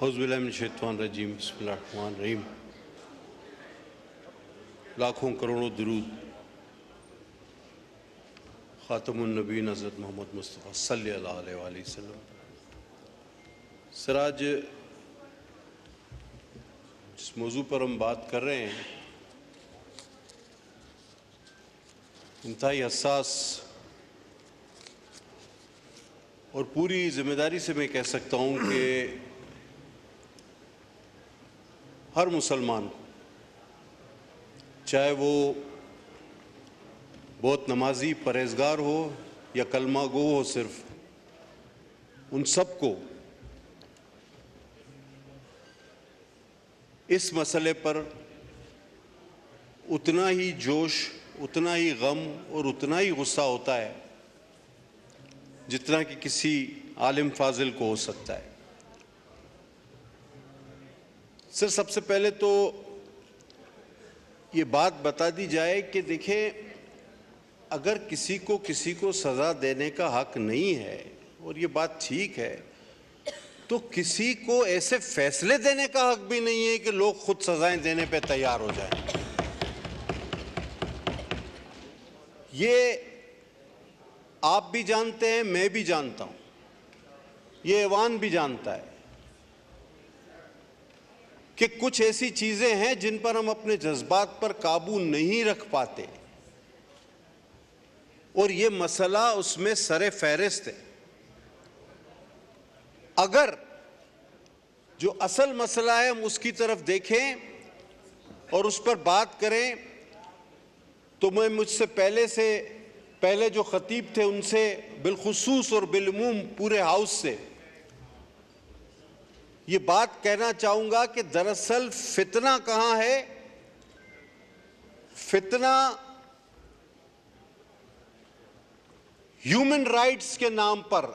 औज़ुबिल्लाहिमिनश्शैतानिर्रजीम बिस्मिल्लाहिर्रहमानिर्रहीम। लाखों करोड़ों दुरूद ख़ातमुन नबीय्यीन हज़रत मोहम्मद मुस्तफ़ा सल्लल्लाहु अलैहि वसल्लम। सिराज, जिस मौजू पर हम बात कर रहे हैं इंतहाई हसास और पूरी जिम्मेदारी से मैं कह सकता हूँ कि हर मुसलमान, चाहे वो बहुत नमाजी परहेजगार हो या कलमा गो हो, सिर्फ उन सबको इस मसले पर उतना ही जोश, उतना ही गम और उतना ही गुस्सा होता है जितना कि किसी आलिम फाजिल को हो सकता है। सर, सबसे पहले तो ये बात बता दी जाए कि देखें, अगर किसी को सज़ा देने का हक नहीं है, और ये बात ठीक है, तो किसी को ऐसे फैसले देने का हक भी नहीं है कि लोग खुद सजाएं देने पे तैयार हो जाएं। ये आप भी जानते हैं, मैं भी जानता हूं, ये ऐवान भी जानता है कि कुछ ऐसी चीजें हैं जिन पर हम अपने जज्बात पर काबू नहीं रख पाते, और ये मसला उसमें सरे फहरिस्त है। अगर जो असल मसला है हम उसकी तरफ देखें और उस पर बात करें, तो मैं मुझसे पहले जो खतीब थे उनसे बिलखुसूस और बिलमूम पूरे हाउस से ये बात कहना चाहूंगा कि दरअसल फितना कहां है? फितना ह्यूमन राइट्स के नाम पर,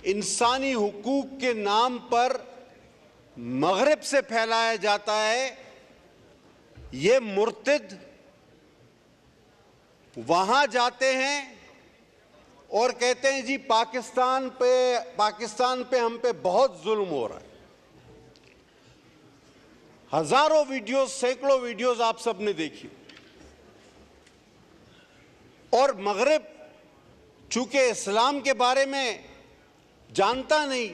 इंसानी हुकूक के नाम पर मगरिब से फैलाया जाता है। ये मुर्तिद वहां जाते हैं और कहते हैं जी पाकिस्तान पे हम पे बहुत जुल्म हो रहा है। हजारों वीडियोस, सैकड़ों वीडियोस आप सबने देखी। और मगरिब चूंकि इस्लाम के बारे में जानता नहीं,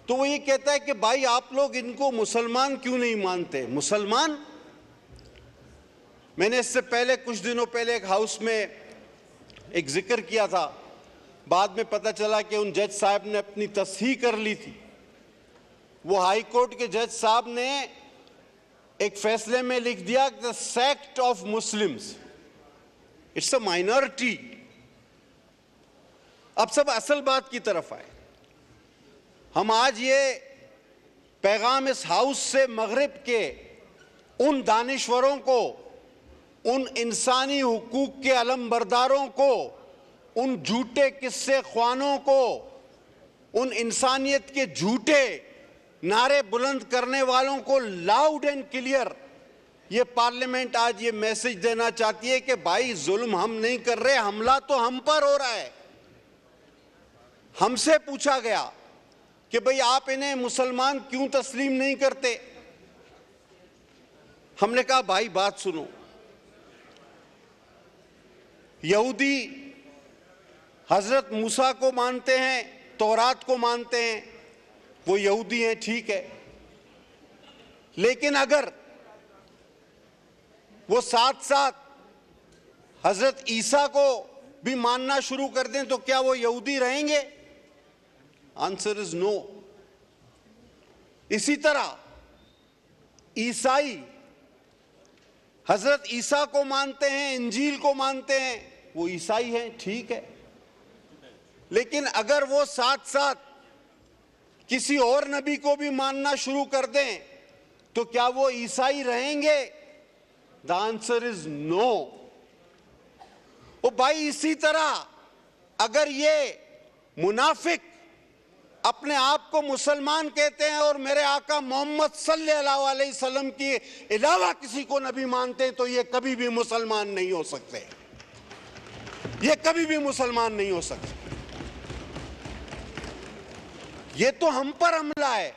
तो वो ये कहता है कि भाई आप लोग इनको मुसलमान क्यों नहीं मानते? मुसलमान, मैंने इससे पहले कुछ दिनों पहले एक हाउस में एक जिक्र किया था, बाद में पता चला कि उन जज साहब ने अपनी तस्हीह कर ली थी। वो हाई कोर्ट के जज साहब ने एक फैसले में लिख दिया कि the sect of Muslims it's a minority. अब सब असल बात की तरफ आए। हम आज ये पैगाम इस हाउस से मगरिब के उन दानिश्वरों को, उन इंसानी हुकूक के अलमबरदारों को, उन झूठे किस्से ख्वानों को, उन इंसानियत के झूठे नारे बुलंद करने वालों को लाउड एंड क्लियर ये पार्लियामेंट आज ये मैसेज देना चाहती है कि भाई जुल्म हम नहीं कर रहे, हमला तो हम पर हो रहा है। हमसे पूछा गया कि भाई आप इन्हें मुसलमान क्यों तस्लीम नहीं करते? हमने कहा भाई बात सुनो, यहूदी हजरत मूसा को मानते हैं, तौरात को मानते हैं, वो यहूदी हैं, ठीक है। लेकिन अगर वो साथ साथ हजरत ईसा को भी मानना शुरू कर दें तो क्या वो यहूदी रहेंगे? Answer is no. इसी तरह ईसाई हजरत ईसा को मानते हैं, इंजील को मानते हैं, वो ईसाई हैं, ठीक है। लेकिन अगर वो साथ साथ किसी और नबी को भी मानना शुरू कर दें तो क्या वो ईसाई रहेंगे? The answer is no. ओ भाई, इसी तरह अगर ये मुनाफिक अपने आप को मुसलमान कहते हैं और मेरे आका मोहम्मद सल्लल्लाहु अलैहि वसल्लम के अलावा किसी को नबी मानते हैं, तो ये कभी भी मुसलमान नहीं हो सकते, ये कभी भी मुसलमान नहीं हो सकते। ये तो हम पर हमला है।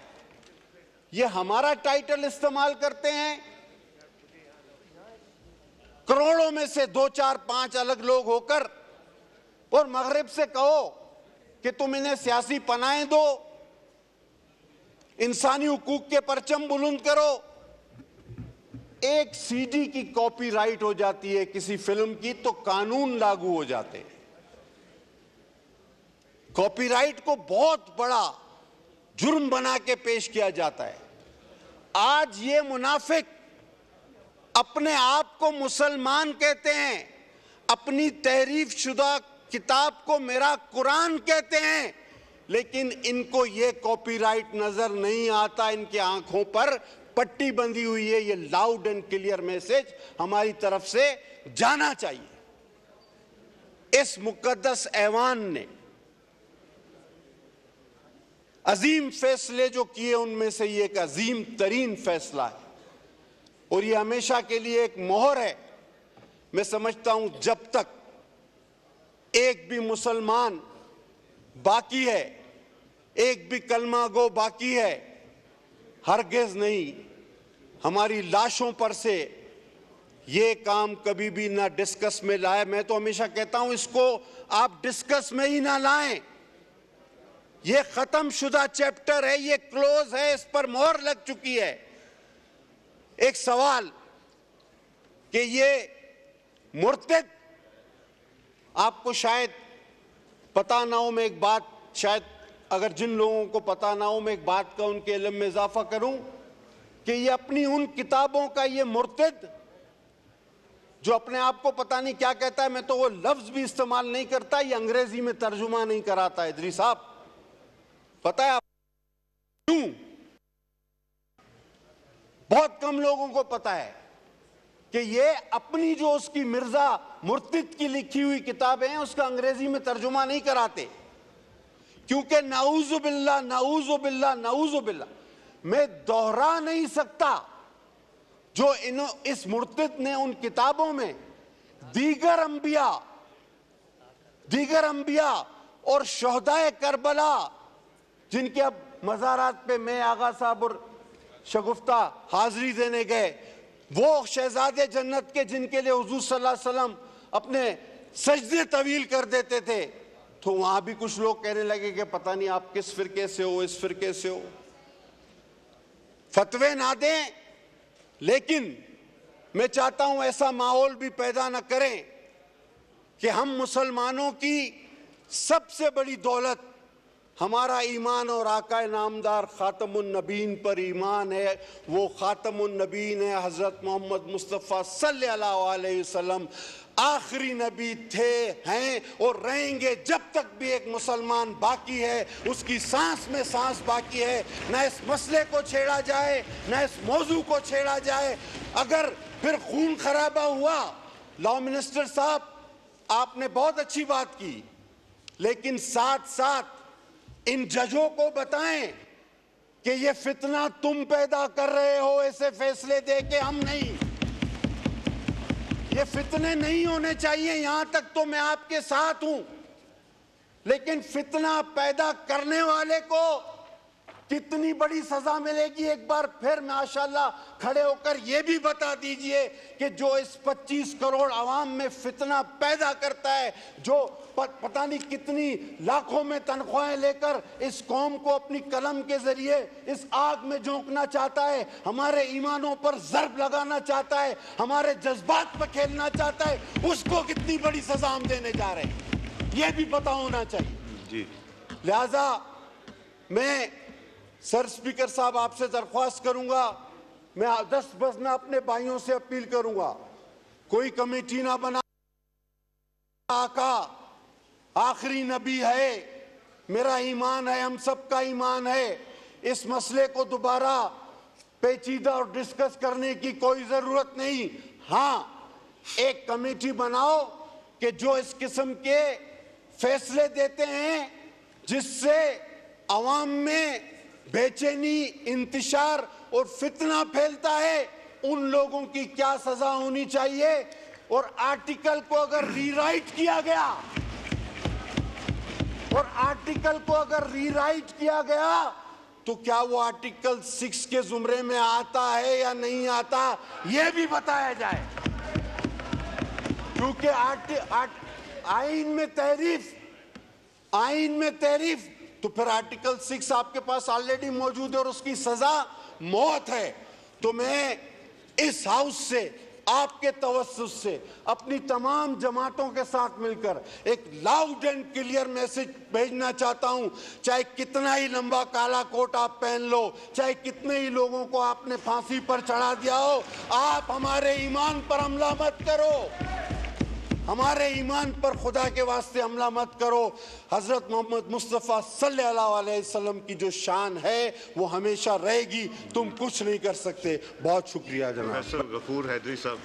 ये हमारा टाइटल इस्तेमाल करते हैं, करोड़ों में से 2, 4, 5 अलग लोग होकर, और मगरिब से कहो कि तुम इन्हें सियासी पनाहें दो, इंसानी हुकूक के परचम बुलंद करो। एक सीडी की कॉपीराइट हो जाती है किसी फिल्म की तो कानून लागू हो जाते हैं। कॉपीराइट को बहुत बड़ा जुर्म बना के पेश किया जाता है। आज ये मुनाफिक अपने आप को मुसलमान कहते हैं, अपनी तहरीफ शुदा किताब को मेरा कुरान कहते हैं, लेकिन इनको ये कॉपीराइट नजर नहीं आता। इनकी आंखों पर पट्टी बंधी हुई है। ये लाउड एंड क्लियर मैसेज हमारी तरफ से जाना चाहिए। इस मुकद्दस ऐवान ने अजीम फैसले जो किए, उनमें से ये एक अजीम तरीन फैसला है और ये हमेशा के लिए एक मोहर है। मैं समझता हूं जब तक एक भी मुसलमान बाकी है, एक भी कलमा गो बाकी है, हरगिज़ नहीं हमारी लाशों पर से ये काम कभी भी ना डिस्कस में लाए। मैं तो हमेशा कहता हूं इसको आप डिस्कस में ही ना लाएं। ये खत्म शुदा चैप्टर है, ये क्लोज है, इस पर मोहर लग चुकी है। एक सवाल कि ये मुर्तद, आपको शायद पता ना हो, मैं एक बात, शायद अगर जिन लोगों को पता ना हो, मैं एक बात का उनके इल्म में इजाफा करूं कि ये अपनी उन किताबों का ये मुर्तद जो अपने आप को पता नहीं क्या कहता है, मैं तो वो लफ्ज भी इस्तेमाल नहीं करता, ये अंग्रेजी में तर्जुमा नहीं कराता। इदरी साहब, पता है आप क्यों? बहुत कम लोगों को पता है कि ये अपनी जो उसकी मिर्जा मुर्तिद की लिखी हुई किताबें हैं उसका अंग्रेजी में तर्जुमा नहीं कराते, क्योंकि नाऊजुबिल्लाह नाऊजुबिल्लाह नाऊजुबिल्लाह मैं दोहरा नहीं सकता जो इस मुर्तिद ने उन किताबों में दीगर अंबिया और शोहदाए करबला, जिनके अब मज़ारात पे मैं आगा साहब और शगुफ्ता हाजिरी देने गए, वो शहजादे जन्नत के जिनके लिए हुजूर सल्लल्लाहु अलैहि वसल्लम अपने सजदे तवील कर देते थे, तो वहां भी कुछ लोग कहने लगे कि पता नहीं आप किस फिरके से हो, इस फिरके से हो। फतवे ना दें, लेकिन मैं चाहता हूं ऐसा माहौल भी पैदा न करें कि हम मुसलमानों की सबसे बड़ी दौलत हमारा ईमान और आका नामदार खातमुन नबीन पर ईमान है। वो खातमुन नबीन है, हज़रत मोहम्मद मुस्तफ़ा सल्लल्लाहु अलैहि वसल्लम आखिरी नबी थे, हैं और रहेंगे जब तक भी एक मुसलमान बाकी है, उसकी सांस में सांस बाकी है। न इस मसले को छेड़ा जाए, न इस मौजू को छेड़ा जाए। अगर फिर खून खराबा हुआ, लॉ मिनिस्टर साहब आपने बहुत अच्छी बात की, लेकिन साथ साथ इन जजों को बताएं कि ये फितना तुम पैदा कर रहे हो, ऐसे फैसले दे के हम नहीं। ये फितने नहीं होने चाहिए, यहां तक तो मैं आपके साथ हूं, लेकिन फितना पैदा करने वाले को कितनी बड़ी सजा मिलेगी, एक बार फिर माशाल्लाह खड़े होकर ये भी बता दीजिए कि जो इस 25 करोड़ आवाम में फितना पैदा करता है, जो पता नहीं कितनी लाखों में तनख्वाहें लेकर इस कौम को अपनी कलम के जरिए इस आग में झोंकना चाहता है, हमारे ईमानों पर ज़र्ब लगाना चाहता है, हमारे जज्बात पर खेलना चाहता है, उसको कितनी बड़ी सजा हम देने जा रहे हैं, यह भी पता होना चाहिए जी। लिहाजा मैं सर स्पीकर साहब आपसे दरख्वास्त करूंगा, मैं 10 बस में अपने भाइयों से अपील करूंगा, कोई कमेटी ना बना, आका आखिरी नबी है, मेरा ईमान है, हम सबका ईमान है, इस मसले को दोबारा पेचीदा और डिस्कस करने की कोई जरूरत नहीं। हाँ, एक कमेटी बनाओ कि जो इस किस्म के फैसले देते हैं जिससे अवाम में बेचैनी, इंतशार और फितना फैलता है, उन लोगों की क्या सजा होनी चाहिए, और आर्टिकल को अगर रीराइट किया गया और आर्टिकल को अगर रीराइट किया गया तो क्या वो आर्टिकल 6 के जुमरे में आता है या नहीं आता, यह भी बताया जाए। क्योंकि आईन में तहरीफ तो फिर आर्टिकल 6 आपके पास ऑलरेडी मौजूद है और उसकी सजा मौत है। तो मैं इस हाउस से, आपके तवज्जुह से, अपनी तमाम जमातों के साथ मिलकर एक लाउड एंड क्लियर मैसेज भेजना चाहता हूं। चाहे कितना ही लंबा काला कोट आप पहन लो, चाहे कितने ही लोगों को आपने फांसी पर चढ़ा दिया हो, आप हमारे ईमान पर हमला मत करो, हमारे ईमान पर खुदा के वास्ते हमला मत करो। हजरत मोहम्मद मुस्तफ़ा सल्लल्लाहु अलैहि वसल्लम की जो शान है वो हमेशा रहेगी, तुम कुछ नहीं कर सकते। बहुत शुक्रिया जनाब। प्रोफेसर गफूर हैदरी साहब।